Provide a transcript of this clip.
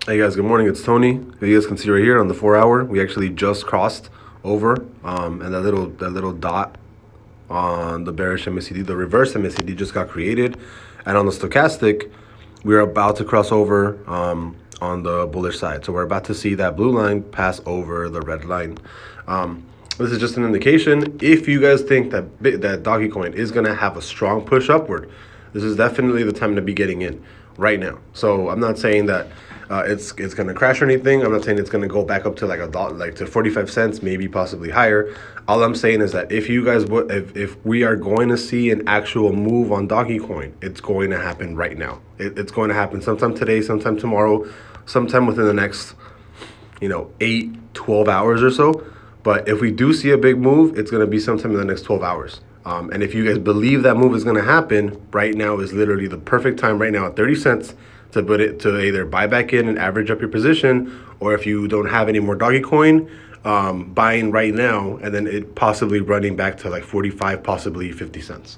Hey guys, good morning. It's Tony. If you guys can see right here on the 4 hour, we actually just crossed over, and that little dot on the bearish MACD, the reverse MACD just got created, and on the stochastic, we're about to cross over on the bullish side. So we're about to see that blue line pass over the red line. This is just an indication. If you guys think that Doge coin is gonna have a strong push upward, this is definitely the time to be getting in right now. So I'm not saying that it's gonna crash or anything. I'm not saying it's gonna go back up to like like to 45 cents, maybe possibly higher. All I'm saying is that if you guys would, if we are going to see an actual move on Doge coin, it's going to happen right now. It's going to happen sometime today, sometime tomorrow, sometime within the next 8-12 hours or so. But if we do see a big move, it's going to be sometime in the next 12 hours. And if you guys believe that move is going to happen, right now is literally the perfect time right now at 30 cents to put it to either buy back in and average up your position, or if you don't have any more Doge coin, buying right now and then it possibly running back to like 45, possibly 50 cents.